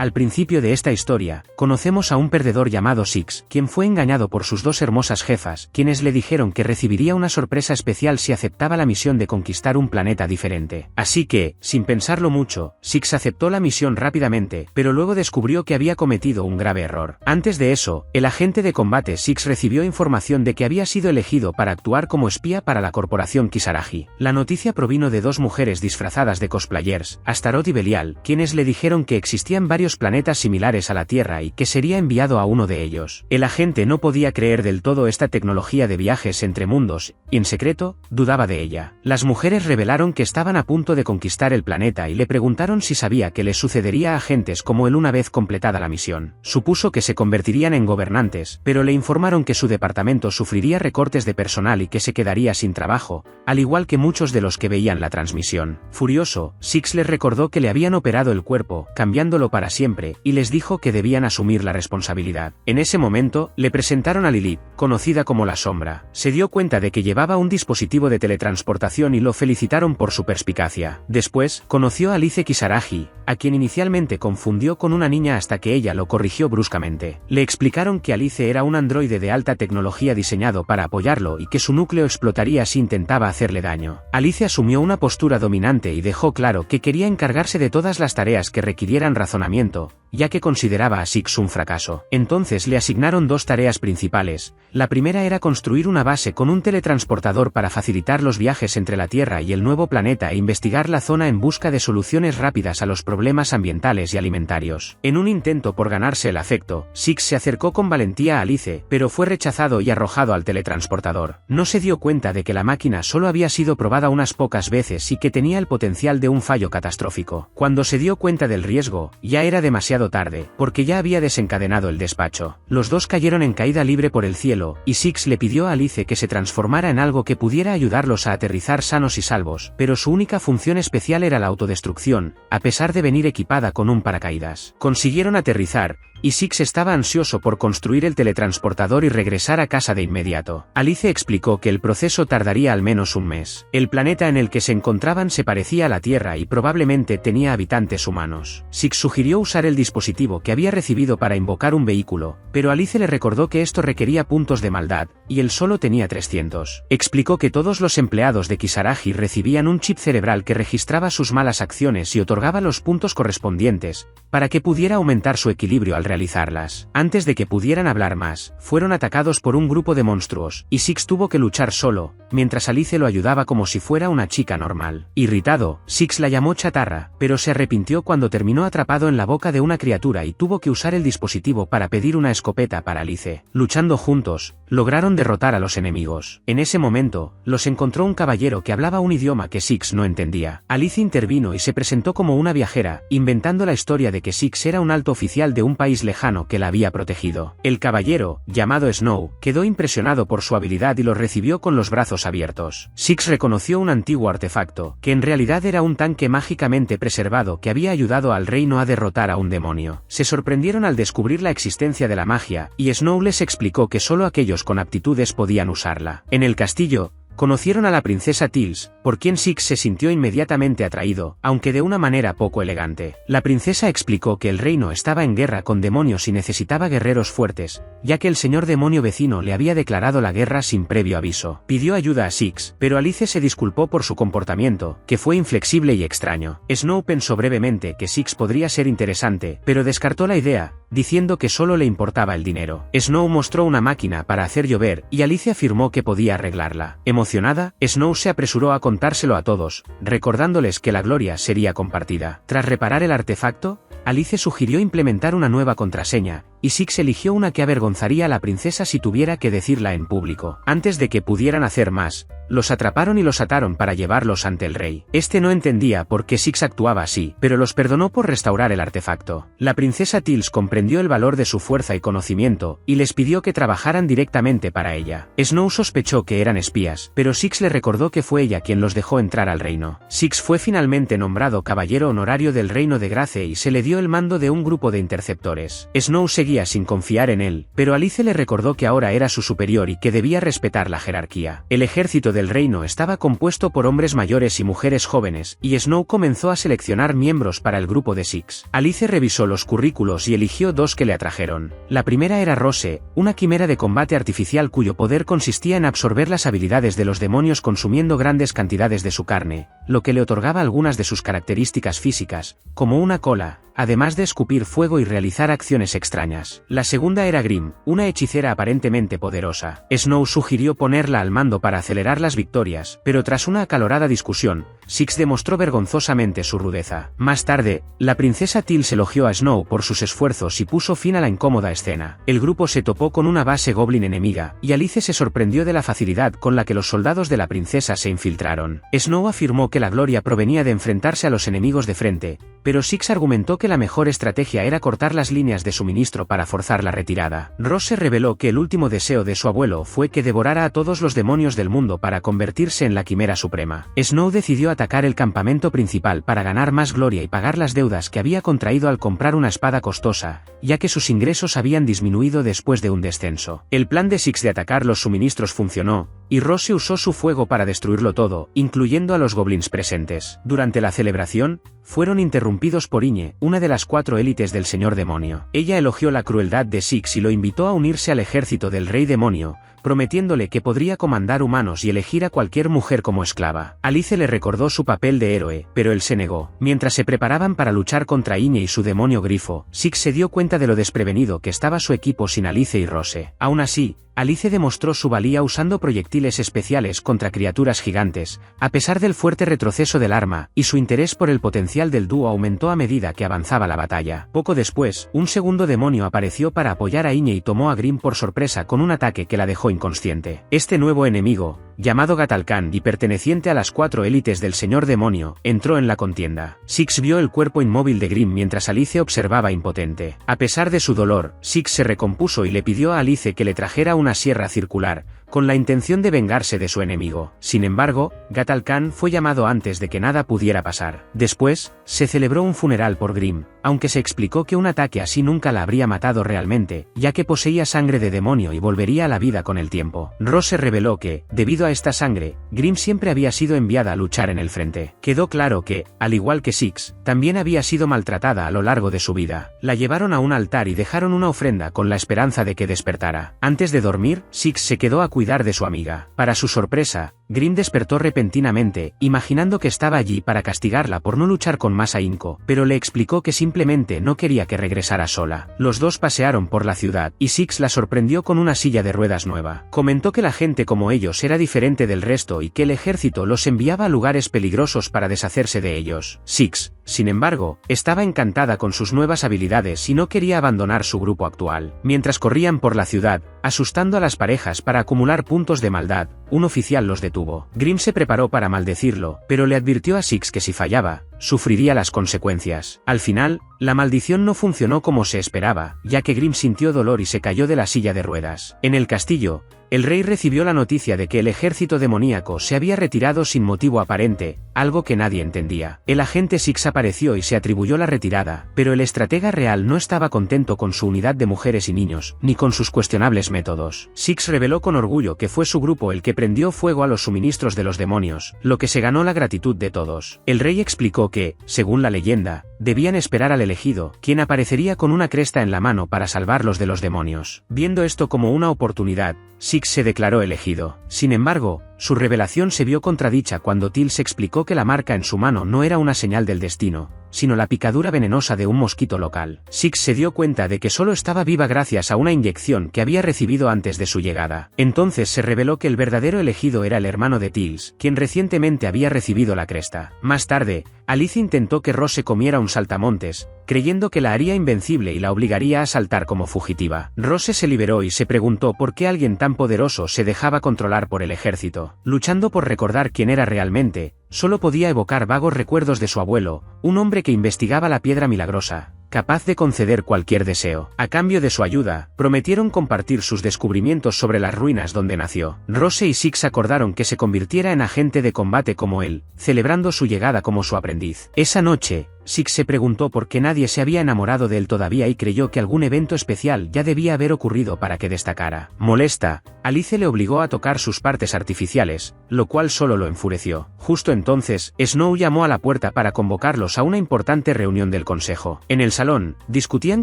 Al principio de esta historia, conocemos a un perdedor llamado Six, quien fue engañado por sus dos hermosas jefas, quienes le dijeron que recibiría una sorpresa especial si aceptaba la misión de conquistar un planeta diferente. Así que, sin pensarlo mucho, Six aceptó la misión rápidamente, pero luego descubrió que había cometido un grave error. Antes de eso, el agente de combate Six recibió información de que había sido elegido para actuar como espía para la corporación Kisaragi. La noticia provino de dos mujeres disfrazadas de cosplayers, Astaroth y Belial, quienes le dijeron que existían varios planetas similares a la Tierra y que sería enviado a uno de ellos. El agente no podía creer del todo esta tecnología de viajes entre mundos, y en secreto, dudaba de ella. Las mujeres revelaron que estaban a punto de conquistar el planeta y le preguntaron si sabía que les sucedería a agentes como él una vez completada la misión. Supuso que se convertirían en gobernantes, pero le informaron que su departamento sufriría recortes de personal y que se quedaría sin trabajo, al igual que muchos de los que veían la transmisión. Furioso, Six les recordó que le habían operado el cuerpo, cambiándolo para siempre, y les dijo que debían asumir la responsabilidad. En ese momento, le presentaron a Lilith, conocida como la Sombra. Se dio cuenta de que llevaba un dispositivo de teletransportación y lo felicitaron por su perspicacia. Después, conoció a Alice Kisaragi, a quien inicialmente confundió con una niña hasta que ella lo corrigió bruscamente. Le explicaron que Alice era un androide de alta tecnología diseñado para apoyarlo y que su núcleo explotaría si intentaba hacerle daño. Alice asumió una postura dominante y dejó claro que quería encargarse de todas las tareas que requirieran razonamiento, ya que consideraba a Six un fracaso. Entonces le asignaron dos tareas principales. La primera era construir una base con un teletransportador para facilitar los viajes entre la Tierra y el nuevo planeta e investigar la zona en busca de soluciones rápidas a los problemas ambientales y alimentarios. En un intento por ganarse el afecto, Six se acercó con valentía a Alice, pero fue rechazado y arrojado al teletransportador. No se dio cuenta de que la máquina solo había sido probada unas pocas veces y que tenía el potencial de un fallo catastrófico. Cuando se dio cuenta del riesgo, ya era demasiado tarde, porque ya había desencadenado el despacho. Los dos cayeron en caída libre por el cielo, y Six le pidió a Alice que se transformara en algo que pudiera ayudarlos a aterrizar sanos y salvos, pero su única función especial era la autodestrucción, a pesar de venir equipada con un paracaídas. Consiguieron aterrizar, y Six estaba ansioso por construir el teletransportador y regresar a casa de inmediato. Alice explicó que el proceso tardaría al menos un mes. El planeta en el que se encontraban se parecía a la Tierra y probablemente tenía habitantes humanos. Six sugirió usar el dispositivo que había recibido para invocar un vehículo, pero Alice le recordó que esto requería puntos de maldad, y él solo tenía 300. Explicó que todos los empleados de Kisaragi recibían un chip cerebral que registraba sus malas acciones y otorgaba los puntos correspondientes, para que pudiera aumentar su equilibrio al realizarlas. Antes de que pudieran hablar más, fueron atacados por un grupo de monstruos, y Six tuvo que luchar solo, mientras Alice lo ayudaba como si fuera una chica normal. Irritado, Six la llamó chatarra, pero se arrepintió cuando terminó atrapado en la boca de una criatura y tuvo que usar el dispositivo para pedir una escopeta para Alice. Luchando juntos, lograron derrotar a los enemigos. En ese momento, los encontró un caballero que hablaba un idioma que Six no entendía. Alice intervino y se presentó como una viajera, inventando la historia de que Six era un alto oficial de un país lejano que la había protegido. El caballero, llamado Snow, quedó impresionado por su habilidad y lo recibió con los brazos abiertos. Six reconoció un antiguo artefacto, que en realidad era un tanque mágicamente preservado que había ayudado al reino a derrotar a un demonio. Se sorprendieron al descubrir la existencia de la magia, y Snow les explicó que solo aquellos con aptitudes podían usarla. En el castillo, conocieron a la princesa Teals, por quien Six se sintió inmediatamente atraído, aunque de una manera poco elegante. La princesa explicó que el reino estaba en guerra con demonios y necesitaba guerreros fuertes, ya que el señor demonio vecino le había declarado la guerra sin previo aviso. Pidió ayuda a Six, pero Alice se disculpó por su comportamiento, que fue inflexible y extraño. Snow pensó brevemente que Six podría ser interesante, pero descartó la idea, diciendo que solo le importaba el dinero. Snow mostró una máquina para hacer llover, y Alice afirmó que podía arreglarla. Emocionada, Snow se apresuró a contárselo a todos, recordándoles que la gloria sería compartida. Tras reparar el artefacto, Alice sugirió implementar una nueva contraseña, y Six eligió una que avergonzaría a la princesa si tuviera que decirla en público. Antes de que pudieran hacer más, los atraparon y los ataron para llevarlos ante el rey. Este no entendía por qué Six actuaba así, pero los perdonó por restaurar el artefacto. La princesa Teals comprendió el valor de su fuerza y conocimiento, y les pidió que trabajaran directamente para ella. Snow sospechó que eran espías, pero Six le recordó que fue ella quien los dejó entrar al reino. Six fue finalmente nombrado caballero honorario del reino de Grace y se le dio el mando de un grupo de interceptores. Snow seguía seguía sin confiar en él, pero Alice le recordó que ahora era su superior y que debía respetar la jerarquía. El ejército del reino estaba compuesto por hombres mayores y mujeres jóvenes, y Snow comenzó a seleccionar miembros para el grupo de Six. Alice revisó los currículos y eligió dos que le atrajeron. La primera era Rose, una quimera de combate artificial cuyo poder consistía en absorber las habilidades de los demonios consumiendo grandes cantidades de su carne, lo que le otorgaba algunas de sus características físicas, como una cola, además de escupir fuego y realizar acciones extrañas. La segunda era Grimm, una hechicera aparentemente poderosa. Snow sugirió ponerla al mando para acelerar las victorias, pero tras una acalorada discusión, Six demostró vergonzosamente su rudeza. Más tarde, la princesa Teals elogió a Snow por sus esfuerzos y puso fin a la incómoda escena. El grupo se topó con una base goblin enemiga, y Alice se sorprendió de la facilidad con la que los soldados de la princesa se infiltraron. Snow afirmó que la gloria provenía de enfrentarse a los enemigos de frente, pero Six argumentó que la mejor estrategia era cortar las líneas de suministro para forzar la retirada. Rose reveló que el último deseo de su abuelo fue que devorara a todos los demonios del mundo para convertirse en la quimera suprema. Snow decidió atacar el campamento principal para ganar más gloria y pagar las deudas que había contraído al comprar una espada costosa, ya que sus ingresos habían disminuido después de un descenso. El plan de Six de atacar los suministros funcionó, y Rose usó su fuego para destruirlo todo, incluyendo a los goblins presentes. Durante la celebración, fueron interrumpidos por Iñe, una de las 4 élites del Señor Demonio. Ella elogió la crueldad de Six y lo invitó a unirse al ejército del Rey Demonio, prometiéndole que podría comandar humanos y elegir a cualquier mujer como esclava. Alice le recordó su papel de héroe, pero él se negó. Mientras se preparaban para luchar contra Iñe y su demonio grifo, Six se dio cuenta de lo desprevenido que estaba su equipo sin Alice y Rose. Aún así, Alice demostró su valía usando proyectiles especiales contra criaturas gigantes, a pesar del fuerte retroceso del arma, y su interés por el potencial del dúo aumentó a medida que avanzaba la batalla. Poco después, un segundo demonio apareció para apoyar a Iñe y tomó a Grimm por sorpresa con un ataque que la dejó inconsciente. Este nuevo enemigo, llamado Gatalkan y perteneciente a las 4 élites del Señor Demonio, entró en la contienda. Six vio el cuerpo inmóvil de Grimm mientras Alice observaba impotente. A pesar de su dolor, Six se recompuso y le pidió a Alice que le trajera una sierra circular, con la intención de vengarse de su enemigo. Sin embargo, Gatalkan fue llamado antes de que nada pudiera pasar. Después, se celebró un funeral por Grimm, aunque se explicó que un ataque así nunca la habría matado realmente, ya que poseía sangre de demonio y volvería a la vida con el tiempo. Rose reveló que, debido a esta sangre, Grimm siempre había sido enviada a luchar en el frente. Quedó claro que, al igual que Six, también había sido maltratada a lo largo de su vida. La llevaron a un altar y dejaron una ofrenda con la esperanza de que despertara. Antes de dormir, Six se quedó a cuidar de su amiga. Para su sorpresa, Grimm despertó repentinamente, imaginando que estaba allí para castigarla por no luchar con más ahínco, pero le explicó que simplemente no quería que regresara sola. Los dos pasearon por la ciudad, y Six la sorprendió con una silla de ruedas nueva. Comentó que la gente como ellos era diferente del resto y que el ejército los enviaba a lugares peligrosos para deshacerse de ellos. Six, sin embargo, estaba encantada con sus nuevas habilidades y no quería abandonar su grupo actual. Mientras corrían por la ciudad, asustando a las parejas para acumular puntos de maldad, un oficial los detuvo. Grimm se preparó para maldecirlo, pero le advirtió a Six que si fallaba, sufriría las consecuencias. Al final, la maldición no funcionó como se esperaba, ya que Grimm sintió dolor y se cayó de la silla de ruedas. En el castillo, el rey recibió la noticia de que el ejército demoníaco se había retirado sin motivo aparente, algo que nadie entendía. El agente Six apareció y se atribuyó la retirada, pero el estratega real no estaba contento con su unidad de mujeres y niños, ni con sus cuestionables métodos. Six reveló con orgullo que fue su grupo el que prendió fuego a los suministros de los demonios, lo que se ganó la gratitud de todos. El rey explicó que, según la leyenda, debían esperar al elegido, quien aparecería con una cresta en la mano para salvarlos de los demonios. Viendo esto como una oportunidad, Six se declaró elegido. Sin embargo, su revelación se vio contradicha cuando Teals explicó que la marca en su mano no era una señal del destino, sino la picadura venenosa de un mosquito local. Six se dio cuenta de que solo estaba viva gracias a una inyección que había recibido antes de su llegada. Entonces se reveló que el verdadero elegido era el hermano de Teals, quien recientemente había recibido la cresta. Más tarde, Alice intentó que Rose comiera un saltamontes, creyendo que la haría invencible y la obligaría a saltar como fugitiva. Rose se liberó y se preguntó por qué alguien tan poderoso se dejaba controlar por el ejército. Luchando por recordar quién era realmente, solo podía evocar vagos recuerdos de su abuelo, un hombre que investigaba la piedra milagrosa, capaz de conceder cualquier deseo. A cambio de su ayuda, prometieron compartir sus descubrimientos sobre las ruinas donde nació. Rose y Six acordaron que se convirtiera en agente de combate como él, celebrando su llegada como su aprendiz. Esa noche, Six se preguntó por qué nadie se había enamorado de él todavía y creyó que algún evento especial ya debía haber ocurrido para que destacara. Molesta, Alice le obligó a tocar sus partes artificiales, lo cual solo lo enfureció. Justo entonces, Snow llamó a la puerta para convocarlos a una importante reunión del consejo. En el salón, discutían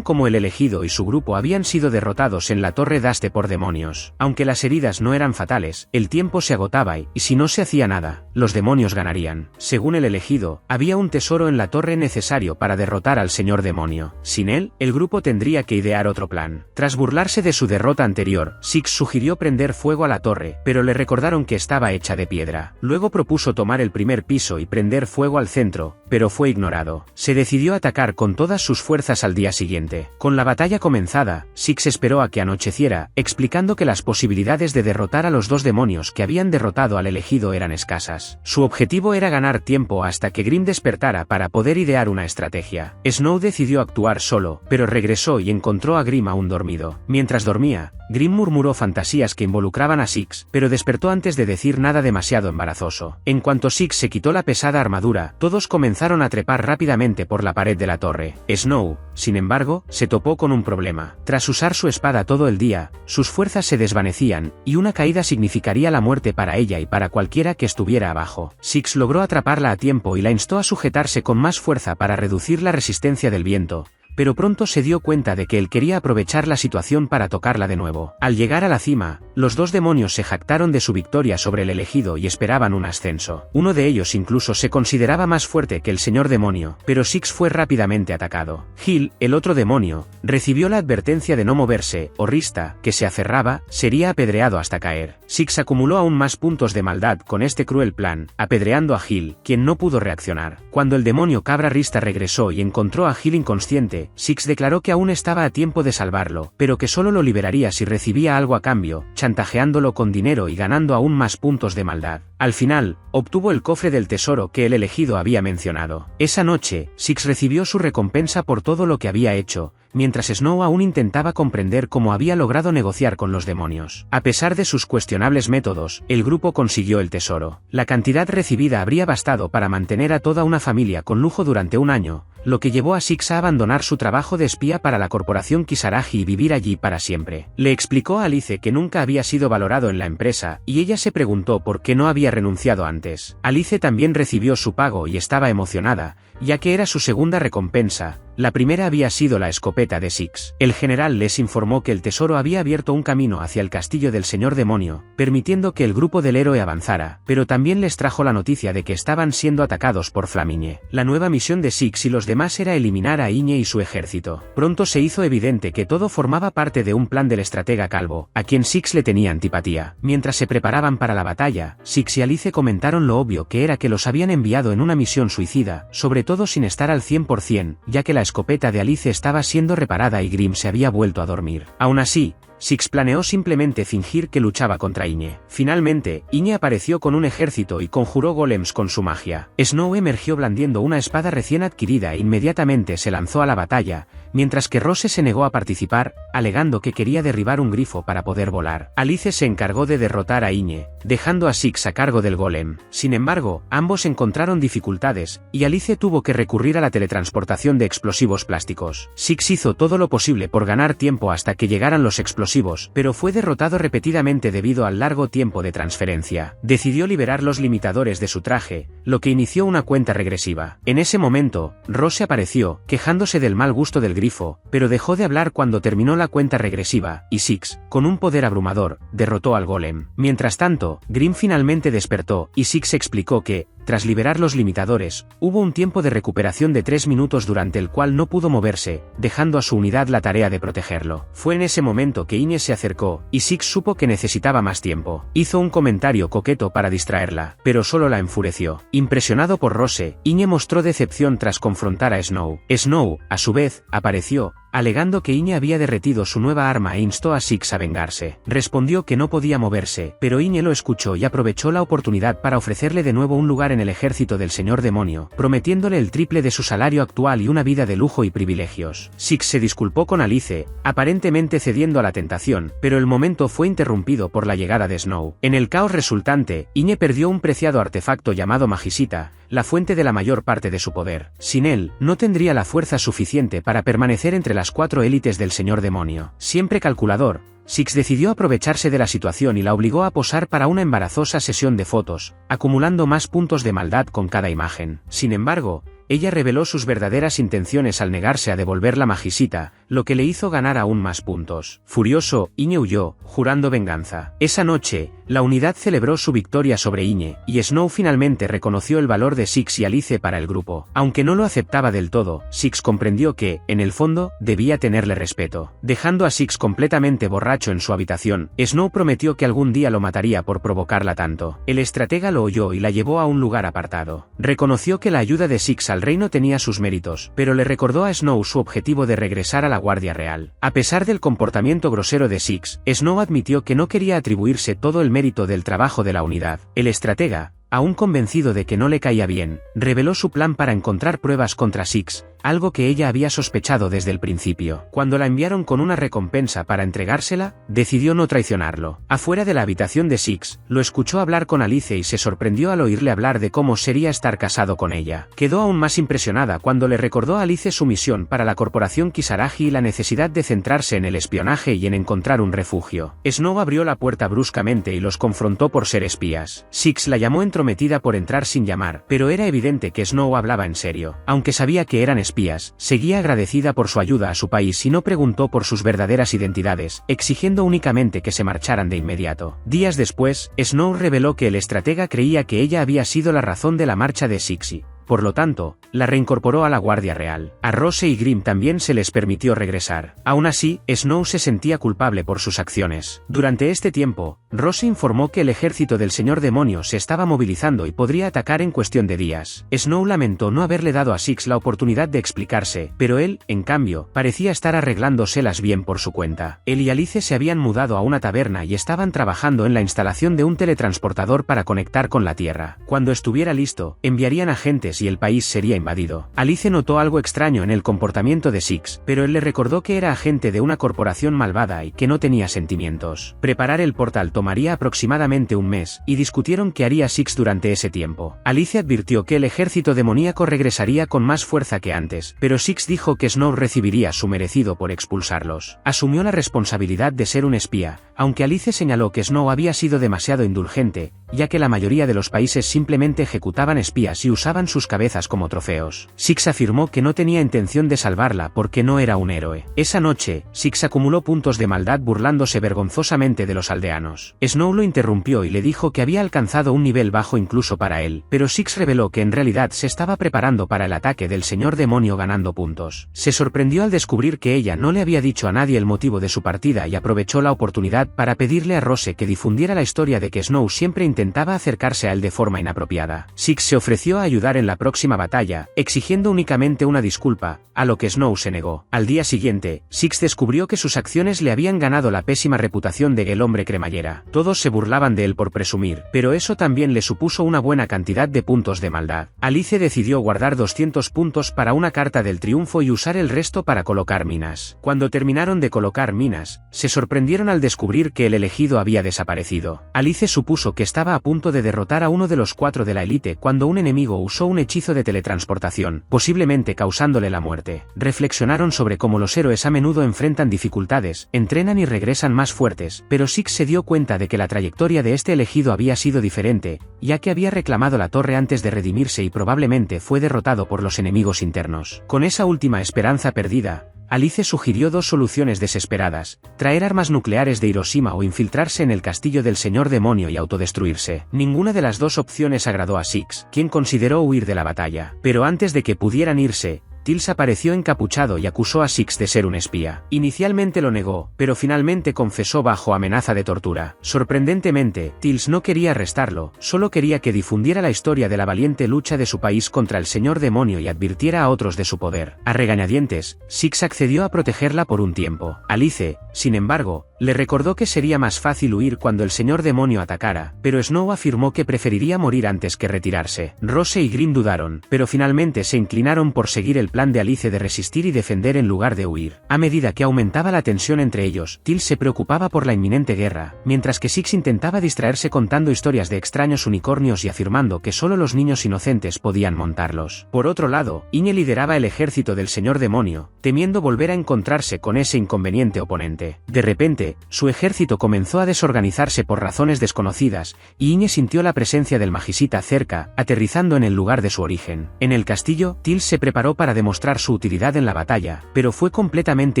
cómo el elegido y su grupo habían sido derrotados en la Torre Daste por demonios. Aunque las heridas no eran fatales, el tiempo se agotaba y si no se hacía nada, los demonios ganarían. Según el elegido, había un tesoro en la torre necesario para derrotar al señor demonio. Sin él, el grupo tendría que idear otro plan. Tras burlarse de su derrota anterior, Six sugirió prender fuego a la torre, pero le recordaron que estaba hecha de piedra. Luego propuso tomar el primer piso y prender fuego al centro, pero fue ignorado. Se decidió atacar con todas sus fuerzas al día siguiente. Con la batalla comenzada, Six esperó a que anocheciera, explicando que las posibilidades de derrotar a los dos demonios que habían derrotado al elegido eran escasas. Su objetivo era ganar tiempo hasta que Grimm despertara para poder idear una estrategia. Snow decidió actuar solo, pero regresó y encontró a Grimm aún dormido. Mientras dormía, Grimm murmuró fantasías que involucraban a Six, pero despertó antes de decir nada demasiado embarazoso. En cuanto Six se quitó la pesada armadura, todos comenzaron a trepar rápidamente por la pared de la torre. Snow, sin embargo, se topó con un problema. Tras usar su espada todo el día, sus fuerzas se desvanecían, y una caída significaría la muerte para ella y para cualquiera que estuviera abajo. Six logró atraparla a tiempo y la instó a sujetarse con más fuerza para reducir la resistencia del viento, pero pronto se dio cuenta de que él quería aprovechar la situación para tocarla de nuevo. Al llegar a la cima, los dos demonios se jactaron de su victoria sobre el elegido y esperaban un ascenso. Uno de ellos incluso se consideraba más fuerte que el señor demonio, pero Six fue rápidamente atacado. Gil, el otro demonio, recibió la advertencia de no moverse, o Rista, que se aferraba, sería apedreado hasta caer. Six acumuló aún más puntos de maldad con este cruel plan, apedreando a Gil, quien no pudo reaccionar. Cuando el demonio cabra Rista regresó y encontró a Gil inconsciente, Six declaró que aún estaba a tiempo de salvarlo, pero que solo lo liberaría si recibía algo a cambio, chantajeándolo con dinero y ganando aún más puntos de maldad. Al final, obtuvo el cofre del tesoro que el elegido había mencionado. Esa noche, Six recibió su recompensa por todo lo que había hecho, mientras Snow aún intentaba comprender cómo había logrado negociar con los demonios. A pesar de sus cuestionables métodos, el grupo consiguió el tesoro. La cantidad recibida habría bastado para mantener a toda una familia con lujo durante un año, lo que llevó a Six a abandonar su trabajo de espía para la corporación Kisaragi y vivir allí para siempre. Le explicó a Alice que nunca había sido valorado en la empresa, y ella se preguntó por qué no había renunciado antes. Alice también recibió su pago y estaba emocionada, ya que era su segunda recompensa. La primera había sido la escopeta de Six. El general les informó que el tesoro había abierto un camino hacia el castillo del señor demonio, permitiendo que el grupo del héroe avanzara, pero también les trajo la noticia de que estaban siendo atacados por Flamiñe. La nueva misión de Six y los demás era eliminar a Iñe y su ejército. Pronto se hizo evidente que todo formaba parte de un plan del estratega calvo, a quien Six le tenía antipatía. Mientras se preparaban para la batalla, Six y Alice comentaron lo obvio que era que los habían enviado en una misión suicida, sobre todo sin estar al 100%, ya que la escopeta de Alice estaba siendo reparada y Grimm se había vuelto a dormir. Aún así, Six planeó simplemente fingir que luchaba contra Iñe. Finalmente, Iñe apareció con un ejército y conjuró golems con su magia. Snow emergió blandiendo una espada recién adquirida e inmediatamente se lanzó a la batalla, mientras que Rose se negó a participar, alegando que quería derribar un grifo para poder volar. Alice se encargó de derrotar a Iñe, dejando a Six a cargo del golem. Sin embargo, ambos encontraron dificultades, y Alice tuvo que recurrir a la teletransportación de explosivos plásticos. Six hizo todo lo posible por ganar tiempo hasta que llegaran los explosivos, pero fue derrotado repetidamente debido al largo tiempo de transferencia. Decidió liberar los limitadores de su traje, lo que inició una cuenta regresiva. En ese momento, Rose apareció, quejándose del mal gusto del grifo, pero dejó de hablar cuando terminó la cuenta regresiva, y Six, con un poder abrumador, derrotó al golem. Mientras tanto, Grimm finalmente despertó, y Six explicó que, tras liberar los limitadores, hubo un tiempo de recuperación de 3 minutos durante el cual no pudo moverse, dejando a su unidad la tarea de protegerlo. Fue en ese momento que Iñe se acercó, y Six supo que necesitaba más tiempo. Hizo un comentario coqueto para distraerla, pero solo la enfureció. Impresionado por Rose, Iñe mostró decepción tras confrontar a Snow. Snow, a su vez, apareció, alegando que Iñe había derretido su nueva arma e instó a Six a vengarse. Respondió que no podía moverse, pero Iñe lo escuchó y aprovechó la oportunidad para ofrecerle de nuevo un lugar en el ejército del señor demonio, prometiéndole el triple de su salario actual y una vida de lujo y privilegios. Six se disculpó con Alice, aparentemente cediendo a la tentación, pero el momento fue interrumpido por la llegada de Snow. En el caos resultante, Iñe perdió un preciado artefacto llamado Magisita, la fuente de la mayor parte de su poder. Sin él, no tendría la fuerza suficiente para permanecer entre las 4 élites del señor demonio. Siempre calculador, Six decidió aprovecharse de la situación y la obligó a posar para una embarazosa sesión de fotos, acumulando más puntos de maldad con cada imagen. Sin embargo, ella reveló sus verdaderas intenciones al negarse a devolver la Magisita, lo que le hizo ganar aún más puntos. Furioso, Iñe huyó, jurando venganza. Esa noche, la unidad celebró su victoria sobre Iñe, y Snow finalmente reconoció el valor de Six y Alice para el grupo. Aunque no lo aceptaba del todo, Six comprendió que, en el fondo, debía tenerle respeto. Dejando a Six completamente borracho en su habitación, Snow prometió que algún día lo mataría por provocarla tanto. El estratega lo oyó y la llevó a un lugar apartado. Reconoció que la ayuda de Six al reino tenía sus méritos, pero le recordó a Snow su objetivo de regresar a la Guardia Real. A pesar del comportamiento grosero de Six, Snow admitió que no quería atribuirse todo el mérito del trabajo de la unidad. El estratega, aún convencido de que no le caía bien, reveló su plan para encontrar pruebas contra Six, algo que ella había sospechado desde el principio. Cuando la enviaron con una recompensa para entregársela, decidió no traicionarlo. Afuera de la habitación de Six, lo escuchó hablar con Alice y se sorprendió al oírle hablar de cómo sería estar casado con ella. Quedó aún más impresionada cuando le recordó a Alice su misión para la corporación Kisaragi y la necesidad de centrarse en el espionaje y en encontrar un refugio. Snow abrió la puerta bruscamente y los confrontó por ser espías. Six la llamó entrometida por entrar sin llamar, pero era evidente que Snow hablaba en serio. Aunque sabía que eran espías, seguía agradecida por su ayuda a su país y no preguntó por sus verdaderas identidades, exigiendo únicamente que se marcharan de inmediato. Días después, Snow reveló que el estratega creía que ella había sido la razón de la marcha de Sixi. Por lo tanto, la reincorporó a la Guardia Real. A Rose y Grimm también se les permitió regresar. Aún así, Snow se sentía culpable por sus acciones. Durante este tiempo, Rose informó que el ejército del señor demonio se estaba movilizando y podría atacar en cuestión de días. Snow lamentó no haberle dado a Six la oportunidad de explicarse, pero él, en cambio, parecía estar arreglándoselas bien por su cuenta. Él y Alice se habían mudado a una taberna y estaban trabajando en la instalación de un teletransportador para conectar con la Tierra. Cuando estuviera listo, enviarían agentes y el país sería invadido. Alice notó algo extraño en el comportamiento de Six, pero él le recordó que era agente de una corporación malvada y que no tenía sentimientos. Preparar el portal tomaría aproximadamente un mes, y discutieron qué haría Six durante ese tiempo. Alice advirtió que el ejército demoníaco regresaría con más fuerza que antes, pero Six dijo que Snow recibiría su merecido por expulsarlos. Asumió la responsabilidad de ser un espía, aunque Alice señaló que Snow había sido demasiado indulgente, ya que la mayoría de los países simplemente ejecutaban espías y usaban sus cabezas como trofeos. Six afirmó que no tenía intención de salvarla porque no era un héroe. Esa noche, Six acumuló puntos de maldad burlándose vergonzosamente de los aldeanos. Snow lo interrumpió y le dijo que había alcanzado un nivel bajo incluso para él, pero Six reveló que en realidad se estaba preparando para el ataque del señor demonio ganando puntos. Se sorprendió al descubrir que ella no le había dicho a nadie el motivo de su partida y aprovechó la oportunidad para pedirle a Rose que difundiera la historia de que Snow siempre intentaba acercarse a él de forma inapropiada. Six se ofreció a ayudar en la próxima batalla, exigiendo únicamente una disculpa, a lo que Snow se negó. Al día siguiente, Six descubrió que sus acciones le habían ganado la pésima reputación de el hombre cremallera. Todos se burlaban de él por presumir, pero eso también le supuso una buena cantidad de puntos de maldad. Alice decidió guardar 200 puntos para una carta del triunfo y usar el resto para colocar minas. Cuando terminaron de colocar minas, se sorprendieron al descubrir que el elegido había desaparecido. Alice supuso que estaba a punto de derrotar a uno de los 4 de la élite cuando un enemigo usó un hechizo de teletransportación, posiblemente causándole la muerte. Reflexionaron sobre cómo los héroes a menudo enfrentan dificultades, entrenan y regresan más fuertes, pero Six se dio cuenta de que la trayectoria de este elegido había sido diferente, ya que había reclamado la torre antes de redimirse y probablemente fue derrotado por los enemigos internos. Con esa última esperanza perdida, Alice sugirió 2 soluciones desesperadas: traer armas nucleares de Hiroshima o infiltrarse en el castillo del señor demonio y autodestruirse. Ninguna de las 2 opciones agradó a Six, quien consideró huir de la batalla. Pero antes de que pudieran irse, Tills apareció encapuchado y acusó a Six de ser un espía. Inicialmente lo negó, pero finalmente confesó bajo amenaza de tortura. Sorprendentemente, Tills no quería arrestarlo, solo quería que difundiera la historia de la valiente lucha de su país contra el señor demonio y advirtiera a otros de su poder. A regañadientes, Six accedió a protegerla por un tiempo. Alice, sin embargo, le recordó que sería más fácil huir cuando el señor demonio atacara, pero Snow afirmó que preferiría morir antes que retirarse. Rose y Grimm dudaron, pero finalmente se inclinaron por seguir el plan de Alice de resistir y defender en lugar de huir. A medida que aumentaba la tensión entre ellos, Tills se preocupaba por la inminente guerra, mientras que Six intentaba distraerse contando historias de extraños unicornios y afirmando que solo los niños inocentes podían montarlos. Por otro lado, Inye lideraba el ejército del señor demonio, temiendo volver a encontrarse con ese inconveniente oponente. De repente, su ejército comenzó a desorganizarse por razones desconocidas, y Inye sintió la presencia del Magisita cerca, aterrizando en el lugar de su origen. En el castillo, Tills se preparó para demostrar su utilidad en la batalla, pero fue completamente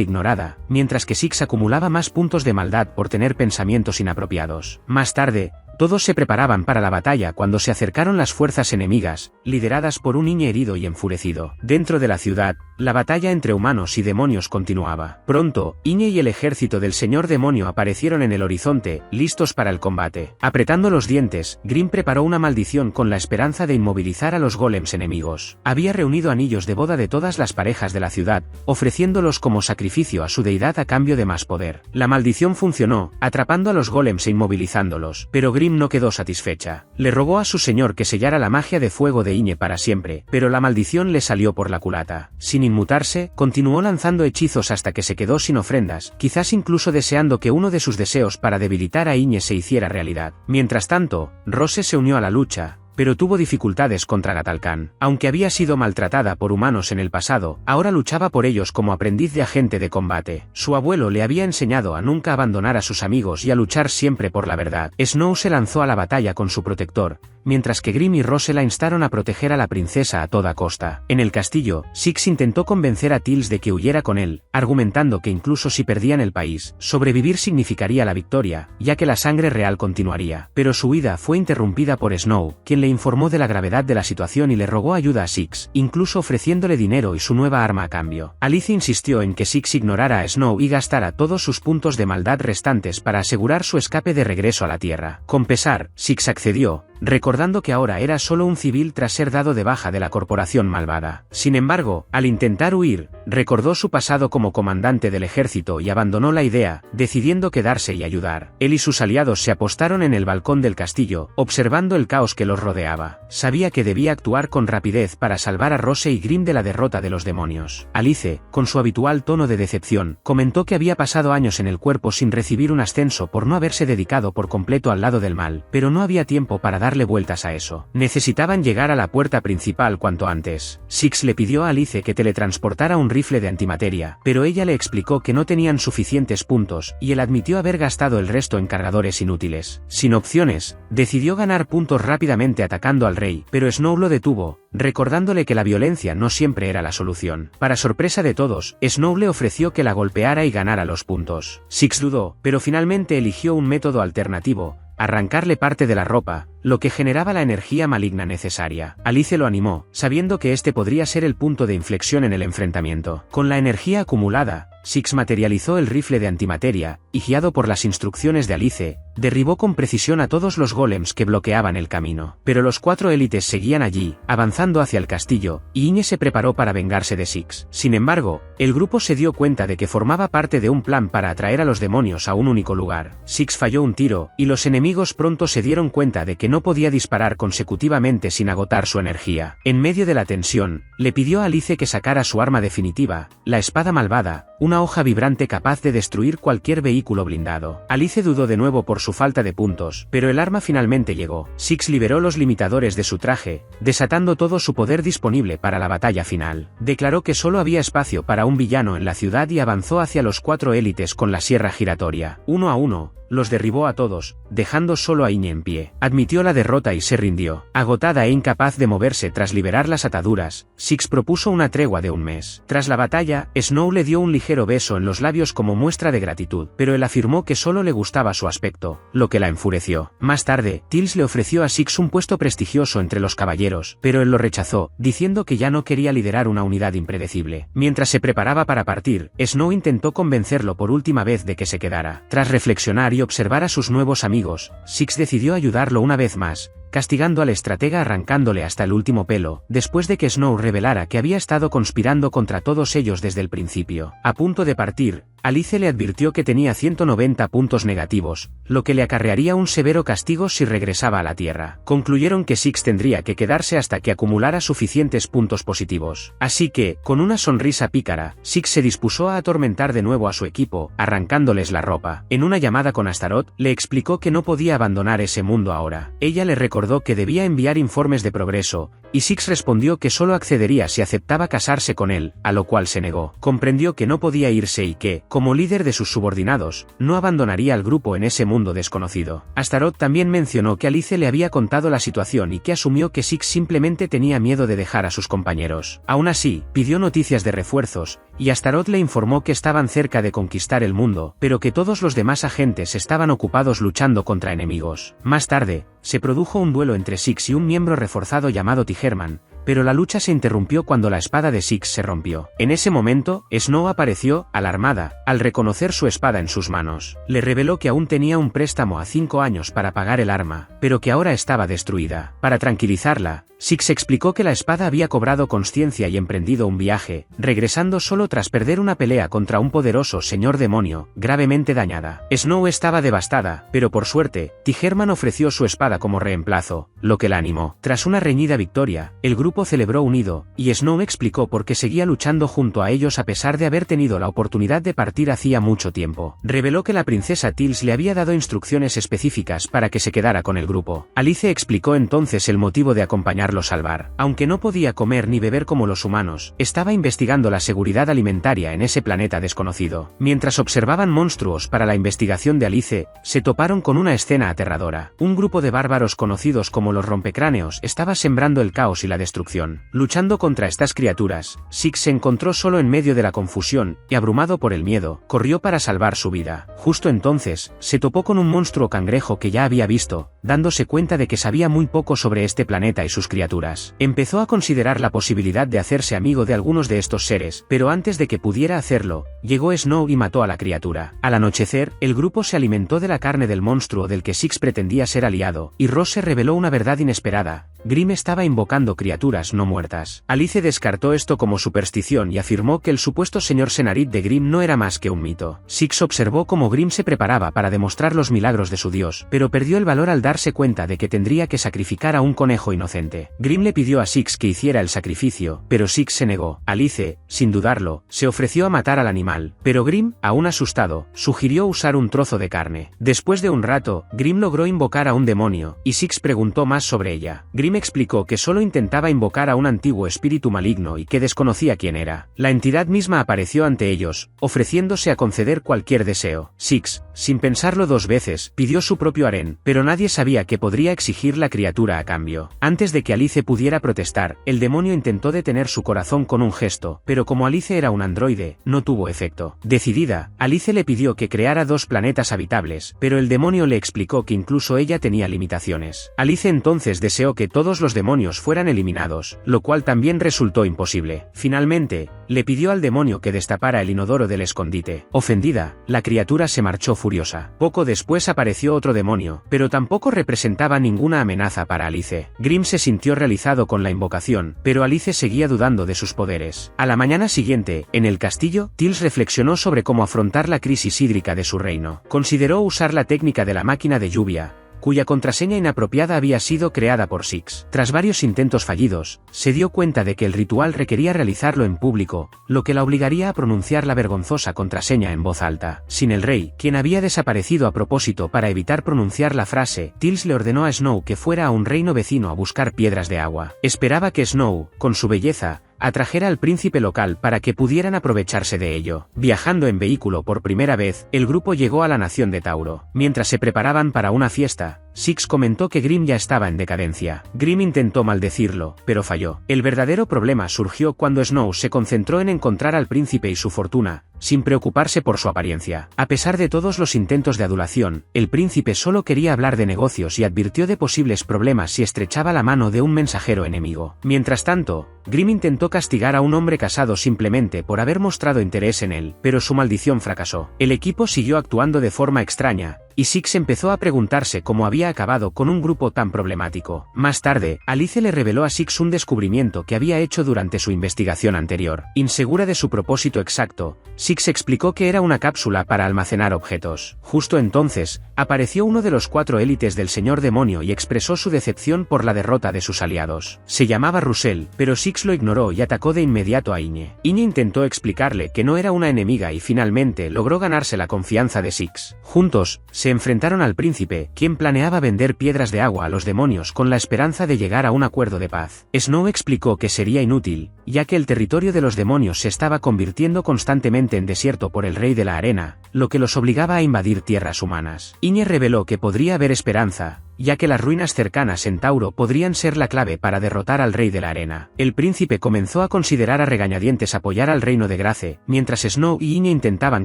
ignorada, mientras que Six acumulaba más puntos de maldad por tener pensamientos inapropiados. Más tarde, todos se preparaban para la batalla cuando se acercaron las fuerzas enemigas, lideradas por un Inye herido y enfurecido. Dentro de la ciudad, la batalla entre humanos y demonios continuaba. Pronto, Inye y el ejército del señor demonio aparecieron en el horizonte, listos para el combate. Apretando los dientes, Grimm preparó una maldición con la esperanza de inmovilizar a los golems enemigos. Había reunido anillos de boda de todas las parejas de la ciudad, ofreciéndolos como sacrificio a su deidad a cambio de más poder. La maldición funcionó, atrapando a los golems e inmovilizándolos, pero Grimm no quedó satisfecha. Le rogó a su señor que sellara la magia de fuego de Inye para siempre, pero la maldición le salió por la culata. Sin inmutarse, continuó lanzando hechizos hasta que se quedó sin ofrendas, quizás incluso deseando que uno de sus deseos para debilitar a Inye se hiciera realidad. Mientras tanto, Rose se unió a la lucha, pero tuvo dificultades contra Gatalkan. Aunque había sido maltratada por humanos en el pasado, ahora luchaba por ellos como aprendiz de agente de combate. Su abuelo le había enseñado a nunca abandonar a sus amigos y a luchar siempre por la verdad. Snow se lanzó a la batalla con su protector, mientras que Grimm y Rose la instaron a proteger a la princesa a toda costa. En el castillo, Six intentó convencer a Tills de que huyera con él, argumentando que incluso si perdían el país, sobrevivir significaría la victoria, ya que la sangre real continuaría. Pero su huida fue interrumpida por Snow, quien le informó de la gravedad de la situación y le rogó ayuda a Six, incluso ofreciéndole dinero y su nueva arma a cambio. Alice insistió en que Six ignorara a Snow y gastara todos sus puntos de maldad restantes para asegurar su escape de regreso a la Tierra. Con pesar, Six accedió, recordando que ahora era solo un civil tras ser dado de baja de la corporación malvada. Sin embargo, al intentar huir, recordó su pasado como comandante del ejército y abandonó la idea, decidiendo quedarse y ayudar. Él y sus aliados se apostaron en el balcón del castillo, observando el caos que los rodeaba. Sabía que debía actuar con rapidez para salvar a Rose y Grimm de la derrota de los demonios. Alice, con su habitual tono de decepción, comentó que había pasado años en el cuerpo sin recibir un ascenso por no haberse dedicado por completo al lado del mal, pero no había tiempo para darle vueltas a eso. Necesitaban llegar a la puerta principal cuanto antes. Six le pidió a Alice que teletransportara un rifle de antimateria, pero ella le explicó que no tenían suficientes puntos, y él admitió haber gastado el resto en cargadores inútiles. Sin opciones, decidió ganar puntos rápidamente atacando al rey, pero Snow lo detuvo, recordándole que la violencia no siempre era la solución. Para sorpresa de todos, Snow le ofreció que la golpeara y ganara los puntos. Six dudó, pero finalmente eligió un método alternativo: arrancarle parte de la ropa, lo que generaba la energía maligna necesaria. Alice lo animó, sabiendo que este podría ser el punto de inflexión en el enfrentamiento. Con la energía acumulada, Six materializó el rifle de antimateria, y guiado por las instrucciones de Alice, derribó con precisión a todos los golems que bloqueaban el camino. Pero los 4 élites seguían allí, avanzando hacia el castillo, y Inye se preparó para vengarse de Six. Sin embargo, el grupo se dio cuenta de que formaba parte de un plan para atraer a los demonios a un único lugar. Six falló un tiro, y los enemigos pronto se dieron cuenta de que no podía disparar consecutivamente sin agotar su energía. En medio de la tensión, le pidió a Alice que sacara su arma definitiva, la espada malvada, una hoja vibrante capaz de destruir cualquier vehículo blindado. Alice dudó de nuevo por su falta de puntos, pero el arma finalmente llegó. Six liberó los limitadores de su traje, desatando todo su poder disponible para la batalla final. Declaró que solo había espacio para un villano en la ciudad y avanzó hacia los 4 élites con la sierra giratoria. Uno a uno, los derribó a todos, dejando solo a Inye en pie. Admitió la derrota y se rindió. Agotada e incapaz de moverse tras liberar las ataduras, Six propuso una tregua de un mes. Tras la batalla, Snow le dio un ligero ligero beso en los labios como muestra de gratitud, pero él afirmó que solo le gustaba su aspecto, lo que la enfureció. Más tarde, Teal'c le ofreció a Six un puesto prestigioso entre los caballeros, pero él lo rechazó, diciendo que ya no quería liderar una unidad impredecible. Mientras se preparaba para partir, Snow intentó convencerlo por última vez de que se quedara. Tras reflexionar y observar a sus nuevos amigos, Six decidió ayudarlo una vez más, castigando al estratega arrancándole hasta el último pelo, después de que Snow revelara que había estado conspirando contra todos ellos desde el principio. A punto de partir, Alice le advirtió que tenía 190 puntos negativos, lo que le acarrearía un severo castigo si regresaba a la Tierra. Concluyeron que Six tendría que quedarse hasta que acumulara suficientes puntos positivos. Así que, con una sonrisa pícara, Six se dispuso a atormentar de nuevo a su equipo, arrancándoles la ropa. En una llamada con Astaroth, le explicó que no podía abandonar ese mundo ahora. Ella le recordó que debía enviar informes de progreso, y Six respondió que solo accedería si aceptaba casarse con él, a lo cual se negó. Comprendió que no podía irse y que, como líder de sus subordinados, no abandonaría al grupo en ese mundo desconocido. Astaroth también mencionó que Alice le había contado la situación y que asumió que Six simplemente tenía miedo de dejar a sus compañeros. Aún así, pidió noticias de refuerzos, y Astaroth le informó que estaban cerca de conquistar el mundo, pero que todos los demás agentes estaban ocupados luchando contra enemigos. Más tarde, se produjo un duelo entre Six y un miembro reforzado llamado Tigerman, pero la lucha se interrumpió cuando la espada de Six se rompió. En ese momento, Snow apareció, alarmada, al reconocer su espada en sus manos. Le reveló que aún tenía un préstamo a 5 años para pagar el arma, pero que ahora estaba destruida. Para tranquilizarla, Six explicó que la espada había cobrado consciencia y emprendido un viaje, regresando solo tras perder una pelea contra un poderoso señor demonio, gravemente dañada. Snow estaba devastada, pero por suerte, Tigerman ofreció su espada como reemplazo, lo que la animó. Tras una reñida victoria, el grupo celebró unido, y Snow explicó por qué seguía luchando junto a ellos a pesar de haber tenido la oportunidad de partir hacía mucho tiempo. Reveló que la princesa Teal'c le había dado instrucciones específicas para que se quedara con el grupo. Alice explicó entonces el motivo de acompañarlo salvar. Aunque no podía comer ni beber como los humanos, estaba investigando la seguridad alimentaria en ese planeta desconocido. Mientras observaban monstruos para la investigación de Alice, se toparon con una escena aterradora. Un grupo de bárbaros conocidos como los rompecráneos estaba sembrando el caos y la destrucción. Luchando contra estas criaturas, Six se encontró solo en medio de la confusión, y abrumado por el miedo, corrió para salvar su vida. Justo entonces, se topó con un monstruo cangrejo que ya había visto, dándose cuenta de que sabía muy poco sobre este planeta y sus criaturas. Empezó a considerar la posibilidad de hacerse amigo de algunos de estos seres, pero antes de que pudiera hacerlo, llegó Snow y mató a la criatura. Al anochecer, el grupo se alimentó de la carne del monstruo del que Six pretendía ser aliado, y Rose reveló una verdad inesperada. Grimm estaba invocando criaturas no muertas. Alice descartó esto como superstición y afirmó que el supuesto señor Senarit de Grimm no era más que un mito. Six observó cómo Grimm se preparaba para demostrar los milagros de su dios, pero perdió el valor al darse cuenta de que tendría que sacrificar a un conejo inocente. Grimm le pidió a Six que hiciera el sacrificio, pero Six se negó. Alice, sin dudarlo, se ofreció a matar al animal, pero Grimm, aún asustado, sugirió usar un trozo de carne. Después de un rato, Grimm logró invocar a un demonio, y Six preguntó más sobre ella. Grimm explicó que solo intentaba invocar a un antiguo espíritu maligno y que desconocía quién era. La entidad misma apareció ante ellos, ofreciéndose a conceder cualquier deseo. Six, sin pensarlo 2 veces, pidió su propio harén, pero nadie sabía que podría exigir la criatura a cambio. Antes de que Alice pudiera protestar, el demonio intentó detener su corazón con un gesto, pero como Alice era un androide, no tuvo efecto. Decidida, Alice le pidió que creara 2 planetas habitables, pero el demonio le explicó que incluso ella tenía limitaciones. Alice entonces deseó que todos los demonios fueran eliminados, lo cual también resultó imposible. Finalmente, le pidió al demonio que destapara el inodoro del escondite. Ofendida, la criatura se marchó furiosa. Poco después apareció otro demonio, pero tampoco representaba ninguna amenaza para Alice. Grimm se sintió realizado con la invocación, pero Alice seguía dudando de sus poderes. A la mañana siguiente, en el castillo, Teal'c reflexionó sobre cómo afrontar la crisis hídrica de su reino. Consideró usar la técnica de la máquina de lluvia, cuya contraseña inapropiada había sido creada por Six. Tras varios intentos fallidos, se dio cuenta de que el ritual requería realizarlo en público, lo que la obligaría a pronunciar la vergonzosa contraseña en voz alta. Sin el rey, quien había desaparecido a propósito para evitar pronunciar la frase, Teal'c le ordenó a Snow que fuera a un reino vecino a buscar piedras de agua. Esperaba que Snow, con su belleza, atrajera al príncipe local para que pudieran aprovecharse de ello. Viajando en vehículo por primera vez, el grupo llegó a la nación de Tauro. Mientras se preparaban para una fiesta, Six comentó que Grimm ya estaba en decadencia. Grimm intentó maldecirlo, pero falló. El verdadero problema surgió cuando Snow se concentró en encontrar al príncipe y su fortuna, sin preocuparse por su apariencia. A pesar de todos los intentos de adulación, el príncipe solo quería hablar de negocios y advirtió de posibles problemas si estrechaba la mano de un mensajero enemigo. Mientras tanto, Grimm intentó castigar a un hombre casado simplemente por haber mostrado interés en él, pero su maldición fracasó. El equipo siguió actuando de forma extraña, y Six empezó a preguntarse cómo había acabado con un grupo tan problemático. Más tarde, Alice le reveló a Six un descubrimiento que había hecho durante su investigación anterior. Insegura de su propósito exacto, Six explicó que era una cápsula para almacenar objetos. Justo entonces, apareció uno de los 4 élites del Señor Demonio y expresó su decepción por la derrota de sus aliados. Se llamaba Russell, pero Six lo ignoró y atacó de inmediato a Iñe. Iñe intentó explicarle que no era una enemiga y finalmente logró ganarse la confianza de Six. Juntos, se enfrentaron al príncipe, quien planeaba vender piedras de agua a los demonios con la esperanza de llegar a un acuerdo de paz. Snow explicó que sería inútil, ya que el territorio de los demonios se estaba convirtiendo constantemente en desierto por el Rey de la Arena, lo que los obligaba a invadir tierras humanas. Iñe reveló que podría haber esperanza, ya que las ruinas cercanas en Tauro podrían ser la clave para derrotar al Rey de la Arena. El príncipe comenzó a considerar a regañadientes apoyar al reino de Grace, mientras Snow y Iñe intentaban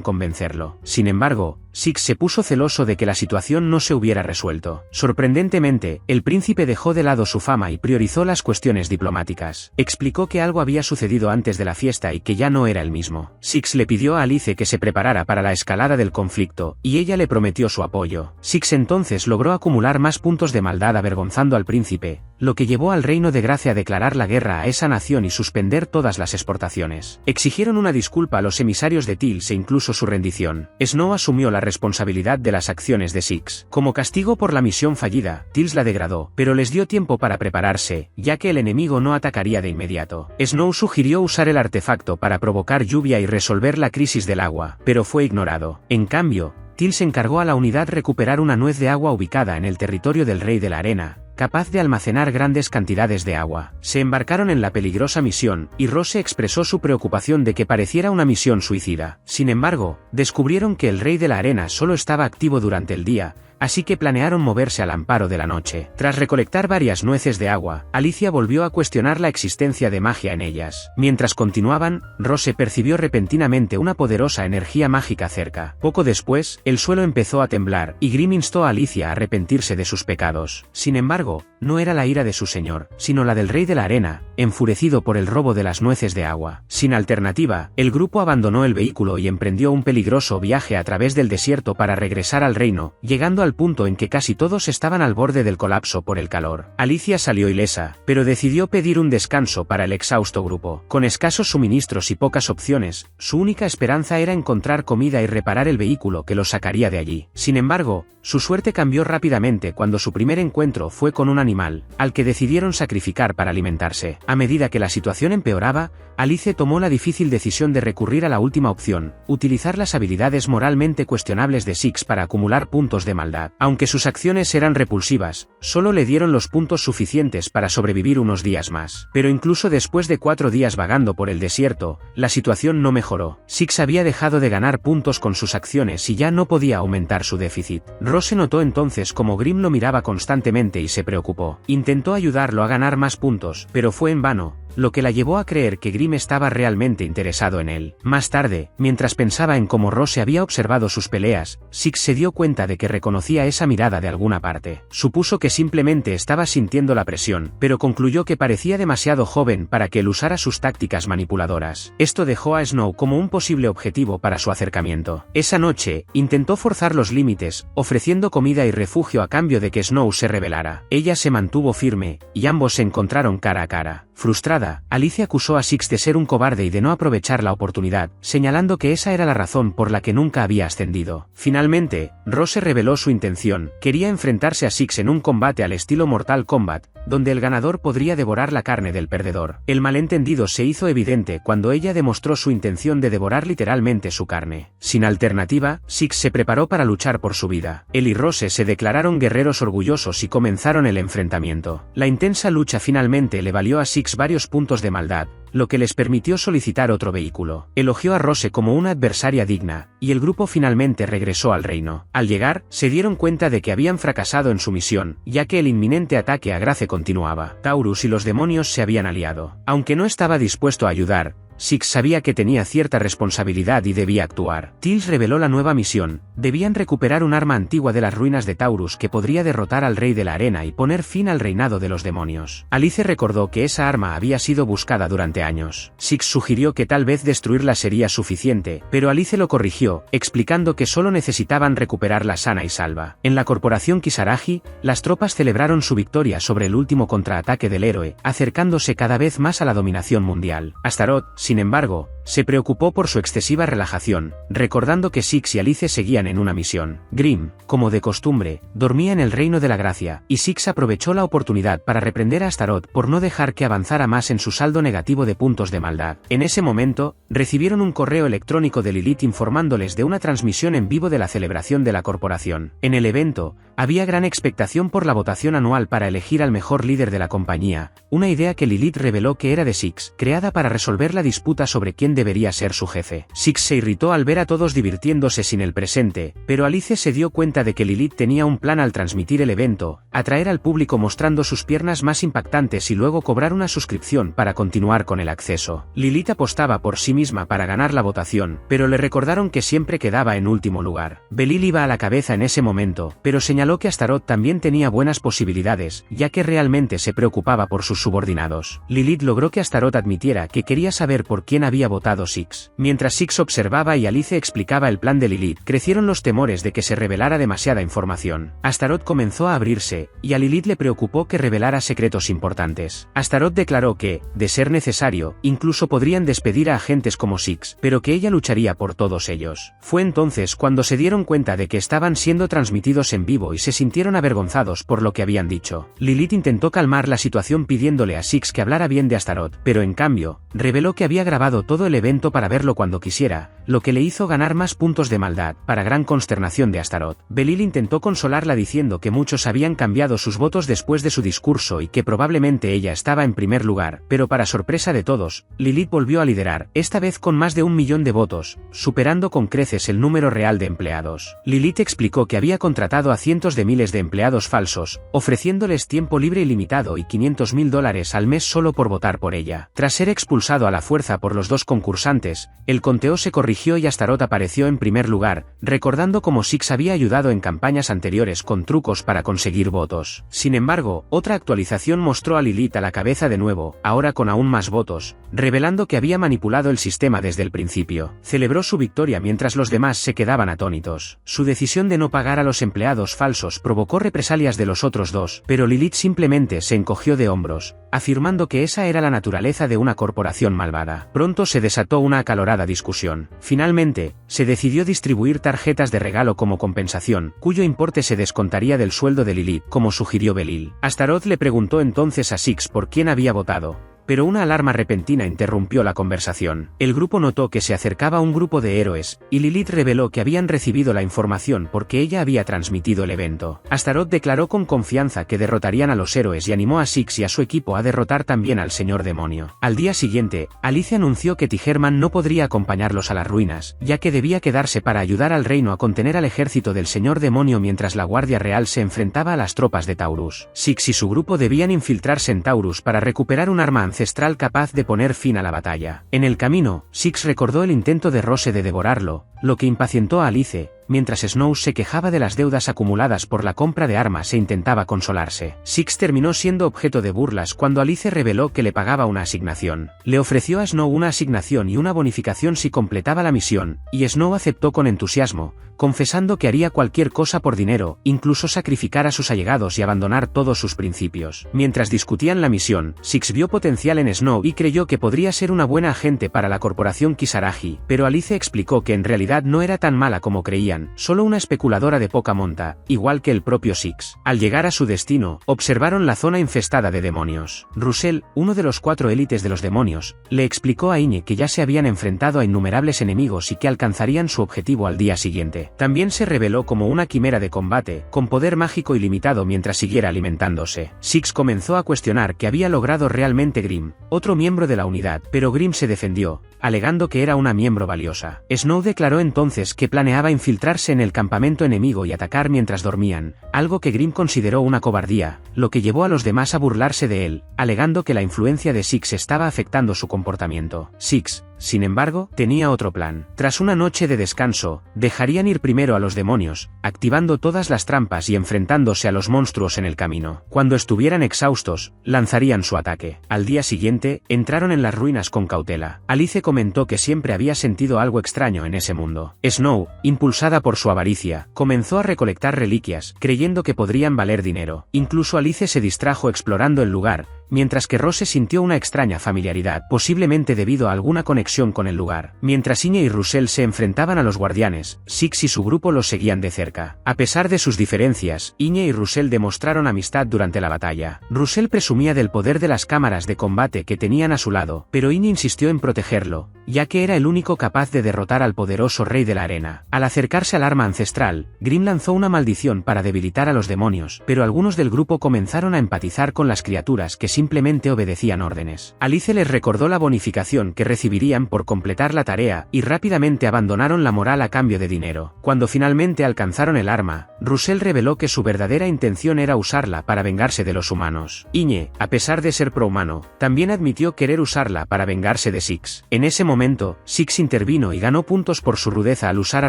convencerlo. Sin embargo, Six se puso celoso de que la situación no se hubiera resuelto. Sorprendentemente, el príncipe dejó de lado su fama y priorizó las cuestiones diplomáticas. Explicó que algo había sucedido antes de la fiesta y que ya no era el mismo. Six le pidió a Alice que se preparara para la escalada del conflicto, y ella le prometió su apoyo. Six entonces logró acumular más puntos de maldad avergonzando al príncipe, lo que llevó al Reino de Gracia a declarar la guerra a esa nación y suspender todas las exportaciones. Exigieron una disculpa a los emisarios de Tills e incluso su rendición. Snow asumió la responsabilidad de las acciones de Six. Como castigo por la misión fallida, Tills la degradó, pero les dio tiempo para prepararse, ya que el enemigo no atacaría de inmediato. Snow sugirió usar el artefacto para provocar lluvia y resolver la crisis del agua, pero fue ignorado. En cambio, Tills encargó a la unidad recuperar una nuez de agua ubicada en el territorio del Rey de la Arena, capaz de almacenar grandes cantidades de agua. Se embarcaron en la peligrosa misión, y Rose expresó su preocupación de que pareciera una misión suicida. Sin embargo, descubrieron que el Rey de la Arena solo estaba activo durante el día, así que planearon moverse al amparo de la noche. Tras recolectar varias nueces de agua, Alicia volvió a cuestionar la existencia de magia en ellas. Mientras continuaban, Rose percibió repentinamente una poderosa energía mágica cerca. Poco después, el suelo empezó a temblar, y Grimm instó a Alicia a arrepentirse de sus pecados. Sin embargo, no era la ira de su señor, sino la del Rey de la Arena, enfurecido por el robo de las nueces de agua. Sin alternativa, el grupo abandonó el vehículo y emprendió un peligroso viaje a través del desierto para regresar al reino, llegando al punto en que casi todos estaban al borde del colapso por el calor. Alicia salió ilesa, pero decidió pedir un descanso para el exhausto grupo. Con escasos suministros y pocas opciones, su única esperanza era encontrar comida y reparar el vehículo que los sacaría de allí. Sin embargo, su suerte cambió rápidamente cuando su primer encuentro fue con un animal, al que decidieron sacrificar para alimentarse. A medida que la situación empeoraba, Alice tomó la difícil decisión de recurrir a la última opción, utilizar las habilidades moralmente cuestionables de Six para acumular puntos de maldad. Aunque sus acciones eran repulsivas, solo le dieron los puntos suficientes para sobrevivir unos días más. Pero incluso después de 4 días vagando por el desierto, la situación no mejoró. Six había dejado de ganar puntos con sus acciones y ya no podía aumentar su déficit. Rose notó entonces cómo Grimm lo miraba constantemente y se preocupó. Intentó ayudarlo a ganar más puntos, pero fue en vano, lo que la llevó a creer que Grimm estaba realmente interesado en él. Más tarde, mientras pensaba en cómo Rose había observado sus peleas, Six se dio cuenta de que reconocía esa mirada de alguna parte. Supuso que simplemente estaba sintiendo la presión, pero concluyó que parecía demasiado joven para que él usara sus tácticas manipuladoras. Esto dejó a Snow como un posible objetivo para su acercamiento. Esa noche, intentó forzar los límites, ofreciendo comida y refugio a cambio de que Snow se rebelara. Ella se mantuvo firme, y ambos se encontraron cara a cara. Frustrada, Alicia acusó a Six de ser un cobarde y de no aprovechar la oportunidad, señalando que esa era la razón por la que nunca había ascendido. Finalmente, Rose reveló su intención: quería enfrentarse a Six en un combate al estilo Mortal Kombat, donde el ganador podría devorar la carne del perdedor. El malentendido se hizo evidente cuando ella demostró su intención de devorar literalmente su carne. Sin alternativa, Six se preparó para luchar por su vida. Él y Rose se declararon guerreros orgullosos y comenzaron el enfrentamiento. La intensa lucha finalmente le valió a Six varios puntos de maldad, lo que les permitió solicitar otro vehículo. Elogió a Rose como una adversaria digna, y el grupo finalmente regresó al reino. Al llegar, se dieron cuenta de que habían fracasado en su misión, ya que el inminente ataque a Grace continuaba. Taurus y los demonios se habían aliado. Aunque no estaba dispuesto a ayudar, Six sabía que tenía cierta responsabilidad y debía actuar. Tills reveló la nueva misión. Debían recuperar un arma antigua de las ruinas de Taurus que podría derrotar al rey de la arena y poner fin al reinado de los demonios. Alice recordó que esa arma había sido buscada durante años. Six sugirió que tal vez destruirla sería suficiente, pero Alice lo corrigió, explicando que solo necesitaban recuperarla sana y salva. En la corporación Kisaragi, las tropas celebraron su victoria sobre el último contraataque del héroe, acercándose cada vez más a la dominación mundial. Astaroth, sin embargo, se preocupó por su excesiva relajación, recordando que Six y Alice seguían en una misión. Grimm, como de costumbre, dormía en el reino de la gracia, y Six aprovechó la oportunidad para reprender a Astaroth por no dejar que avanzara más en su saldo negativo de puntos de maldad. En ese momento, recibieron un correo electrónico de Lilith informándoles de una transmisión en vivo de la celebración de la corporación. En el evento, había gran expectación por la votación anual para elegir al mejor líder de la compañía, una idea que Lilith reveló que era de Six, creada para resolver la disputa sobre quién debería ser su jefe. Six se irritó al ver a todos divirtiéndose sin el presente, pero Alice se dio cuenta de que Lilith tenía un plan al transmitir el evento, atraer al público mostrando sus piernas más impactantes y luego cobrar una suscripción para continuar con el acceso. Lilith apostaba por sí misma para ganar la votación, pero le recordaron que siempre quedaba en último lugar. Belil iba a la cabeza en ese momento, pero señaló que Astaroth también tenía buenas posibilidades, ya que realmente se preocupaba por sus subordinados. Lilith logró que Astaroth admitiera que quería saber por quién había votado Six. Mientras Six observaba y Alice explicaba el plan de Lilith, crecieron los temores de que se revelara demasiada información. Astaroth comenzó a abrirse, y a Lilith le preocupó que revelara secretos importantes. Astaroth declaró que, de ser necesario, incluso podrían despedir a agentes como Six, pero que ella lucharía por todos ellos. Fue entonces cuando se dieron cuenta de que estaban siendo transmitidos en vivo y se sintieron avergonzados por lo que habían dicho. Lilith intentó calmar la situación pidiéndole a Six que hablara bien de Astaroth, pero en cambio, reveló que había grabado todo el evento para verlo cuando quisiera, lo que le hizo ganar más puntos de maldad, para gran consternación de Astaroth. Belil intentó consolarla diciendo que muchos habían cambiado sus votos después de su discurso y que probablemente ella estaba en primer lugar, pero para sorpresa de todos, Lilith volvió a liderar, esta vez con más de 1 millón de votos, superando con creces el número real de empleados. Lilith explicó que había contratado a cientos de miles de empleados falsos, ofreciéndoles tiempo libre ilimitado y $500,000 al mes solo por votar por ella. Tras ser expulsado a la fuerza por los dos concursantes, el conteo se corrigió y Astaroth apareció en primer lugar, recordando cómo Six había ayudado en campañas anteriores con trucos para conseguir votos. Sin embargo, otra actualización mostró a Lilith a la cabeza de nuevo, ahora con aún más votos, revelando que había manipulado el sistema desde el principio. Celebró su victoria mientras los demás se quedaban atónitos. Su decisión de no pagar a los empleados falsos provocó represalias de los otros dos, pero Lilith simplemente se encogió de hombros, afirmando que esa era la naturaleza de una corporación malvada. Pronto se desató una acalorada discusión. Finalmente, se decidió distribuir tarjetas de regalo como compensación, cuyo importe se descontaría del sueldo de Lilith, como sugirió Belil. Astaroth le preguntó entonces a Six por quién había votado, pero una alarma repentina interrumpió la conversación. El grupo notó que se acercaba un grupo de héroes, y Lilith reveló que habían recibido la información porque ella había transmitido el evento. Astaroth declaró con confianza que derrotarían a los héroes y animó a Six y a su equipo a derrotar también al señor demonio. Al día siguiente, Alice anunció que Tigerman no podría acompañarlos a las ruinas, ya que debía quedarse para ayudar al reino a contener al ejército del señor demonio mientras la Guardia Real se enfrentaba a las tropas de Taurus. Six y su grupo debían infiltrarse en Taurus para recuperar un arma ancestral capaz de poner fin a la batalla. En el camino, Six recordó el intento de Rose de devorarlo, lo que impacientó a Alice, mientras Snow se quejaba de las deudas acumuladas por la compra de armas e intentaba consolarse. Six terminó siendo objeto de burlas cuando Alice reveló que le pagaba una asignación. Le ofreció a Snow una asignación y una bonificación si completaba la misión, y Snow aceptó con entusiasmo, confesando que haría cualquier cosa por dinero, incluso sacrificar a sus allegados y abandonar todos sus principios. Mientras discutían la misión, Six vio potencial en Snow y creyó que podría ser una buena agente para la corporación Kisaragi, pero Alice explicó que en realidad no era tan mala como creían, solo una especuladora de poca monta, igual que el propio Six. Al llegar a su destino, observaron la zona infestada de demonios. Russell, uno de los 4 élites de los demonios, le explicó a Iñe que ya se habían enfrentado a innumerables enemigos y que alcanzarían su objetivo al día siguiente. También se reveló como una quimera de combate, con poder mágico ilimitado mientras siguiera alimentándose. Six comenzó a cuestionar que había logrado realmente Grimm, otro miembro de la unidad, pero Grimm se defendió, alegando que era una miembro valiosa. Snow declaró entonces que planeaba infiltrarse en el campamento enemigo y atacar mientras dormían, algo que Grimm consideró una cobardía, lo que llevó a los demás a burlarse de él, alegando que la influencia de Six estaba afectando su comportamiento. Six, sin embargo, tenía otro plan. Tras una noche de descanso, dejarían ir primero a los demonios, activando todas las trampas y enfrentándose a los monstruos en el camino. Cuando estuvieran exhaustos, lanzarían su ataque. Al día siguiente, entraron en las ruinas con cautela. Alice comentó que siempre había sentido algo extraño en ese mundo. Snow, impulsada por su avaricia, comenzó a recolectar reliquias, creyendo que podrían valer dinero. Incluso Alice se distrajo explorando el lugar, mientras que Rose sintió una extraña familiaridad, posiblemente debido a alguna conexión con el lugar. Mientras Iñe y Russell se enfrentaban a los guardianes, Six y su grupo los seguían de cerca. A pesar de sus diferencias, Iñe y Russell demostraron amistad durante la batalla. Russell presumía del poder de las cámaras de combate que tenían a su lado, pero Iñe insistió en protegerlo, ya que era el único capaz de derrotar al poderoso rey de la arena. Al acercarse al arma ancestral, Grimm lanzó una maldición para debilitar a los demonios, pero algunos del grupo comenzaron a empatizar con las criaturas que simplemente obedecían órdenes. Alice les recordó la bonificación que recibirían por completar la tarea, y rápidamente abandonaron la moral a cambio de dinero. Cuando finalmente alcanzaron el arma, Russell reveló que su verdadera intención era usarla para vengarse de los humanos. Iñe, a pesar de ser prohumano, también admitió querer usarla para vengarse de Six. En ese momento, Six intervino y ganó puntos por su rudeza al usar a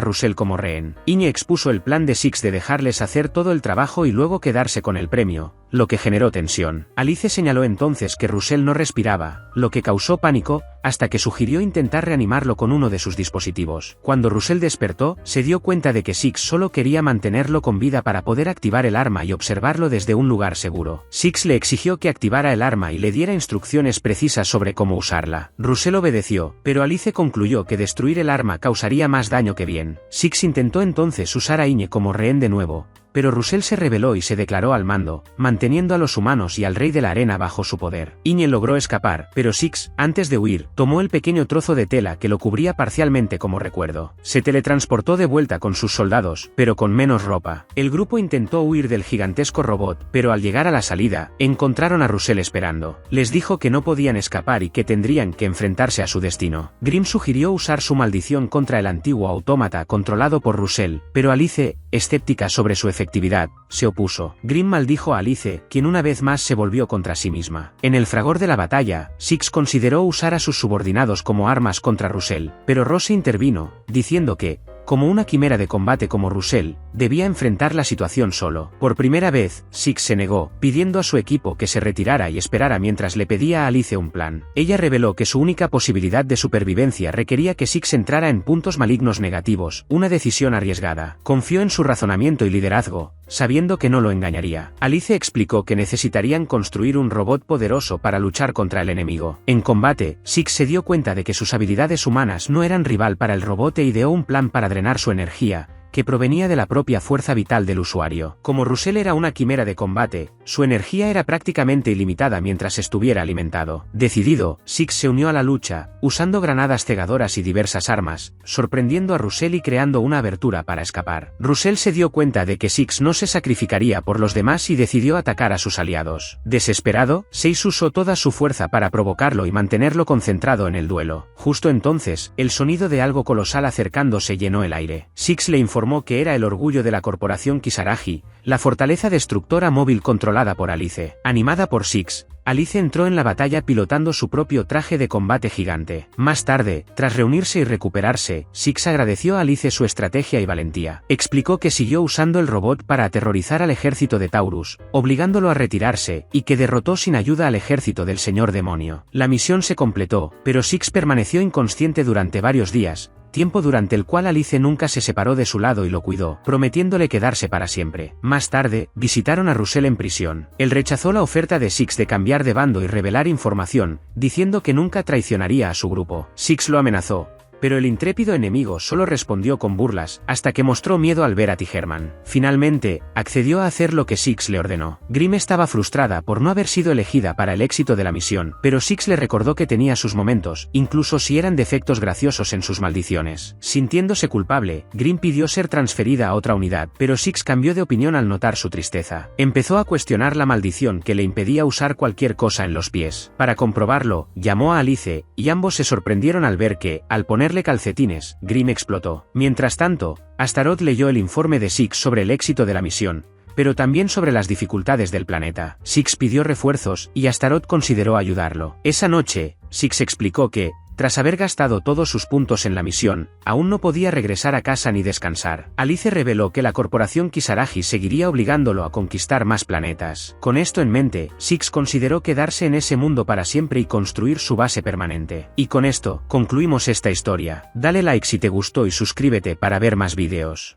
Russell como rehén. Iñe expuso el plan de Six de dejarles hacer todo el trabajo y luego quedarse con el premio, lo que generó tensión. Alice señaló entonces que Russell no respiraba, lo que causó pánico, hasta que sugirió intentar reanimarlo con uno de sus dispositivos. Cuando Russell despertó, se dio cuenta de que Six solo quería mantenerlo con vida para poder activar el arma y observarlo desde un lugar seguro. Six le exigió que activara el arma y le diera instrucciones precisas sobre cómo usarla. Russell obedeció, pero Alice concluyó que destruir el arma causaría más daño que bien. Six intentó entonces usar a Iñe como rehén de nuevo, pero Russell se rebeló y se declaró al mando, manteniendo a los humanos y al rey de la arena bajo su poder. Iñe logró escapar, pero Six, antes de huir, tomó el pequeño trozo de tela que lo cubría parcialmente como recuerdo. Se teletransportó de vuelta con sus soldados, pero con menos ropa. El grupo intentó huir del gigantesco robot, pero al llegar a la salida, encontraron a Russell esperando. Les dijo que no podían escapar y que tendrían que enfrentarse a su destino. Grimm sugirió usar su maldición contra el antiguo autómata controlado por Russell, pero Alice, escéptica sobre su efectividad, se opuso. Grimm maldijo a Alice, quien una vez más se volvió contra sí misma. En el fragor de la batalla, Six consideró usar a sus subordinados como armas contra Russell, pero Rose intervino, diciendo que, como una quimera de combate como Russell, debía enfrentar la situación solo. Por primera vez, Six se negó, pidiendo a su equipo que se retirara y esperara mientras le pedía a Alice un plan. Ella reveló que su única posibilidad de supervivencia requería que Six entrara en puntos malignos negativos, una decisión arriesgada. Confió en su razonamiento y liderazgo, sabiendo que no lo engañaría. Alice explicó que necesitarían construir un robot poderoso para luchar contra el enemigo. En combate, Six se dio cuenta de que sus habilidades humanas no eran rival para el robot e ideó un plan para drenar su energía, que provenía de la propia fuerza vital del usuario. Como Russell era una quimera de combate, su energía era prácticamente ilimitada mientras estuviera alimentado. Decidido, Six se unió a la lucha, usando granadas cegadoras y diversas armas, sorprendiendo a Russell y creando una abertura para escapar. Russell se dio cuenta de que Six no se sacrificaría por los demás y decidió atacar a sus aliados. Desesperado, Six usó toda su fuerza para provocarlo y mantenerlo concentrado en el duelo. Justo entonces, el sonido de algo colosal acercándose llenó el aire. Six le informó que era el orgullo de la corporación Kisaragi, la fortaleza destructora móvil controlada por Alice. Animada por Six, Alice entró en la batalla pilotando su propio traje de combate gigante. Más tarde, tras reunirse y recuperarse, Six agradeció a Alice su estrategia y valentía. Explicó que siguió usando el robot para aterrorizar al ejército de Taurus, obligándolo a retirarse, y que derrotó sin ayuda al ejército del señor demonio. La misión se completó, pero Six permaneció inconsciente durante varios días, tiempo durante el cual Alice nunca se separó de su lado y lo cuidó, prometiéndole quedarse para siempre. Más tarde, visitaron a Russell en prisión. Él rechazó la oferta de Six de cambiar de bando y revelar información, diciendo que nunca traicionaría a su grupo. Six lo amenazó, pero el intrépido enemigo solo respondió con burlas, hasta que mostró miedo al ver a Tigerman. Finalmente, accedió a hacer lo que Six le ordenó. Grimm estaba frustrada por no haber sido elegida para el éxito de la misión, pero Six le recordó que tenía sus momentos, incluso si eran defectos graciosos en sus maldiciones. Sintiéndose culpable, Grimm pidió ser transferida a otra unidad, pero Six cambió de opinión al notar su tristeza. Empezó a cuestionar la maldición que le impedía usar cualquier cosa en los pies. Para comprobarlo, llamó a Alice, y ambos se sorprendieron al ver que, al ponerle calcetines, Grimm explotó. Mientras tanto, Astaroth leyó el informe de Six sobre el éxito de la misión, pero también sobre las dificultades del planeta. Six pidió refuerzos, y Astaroth consideró ayudarlo. Esa noche, Six explicó que, tras haber gastado todos sus puntos en la misión, aún no podía regresar a casa ni descansar. Alice reveló que la corporación Kisaragi seguiría obligándolo a conquistar más planetas. Con esto en mente, Six consideró quedarse en ese mundo para siempre y construir su base permanente. Y con esto, concluimos esta historia. Dale like si te gustó y suscríbete para ver más vídeos.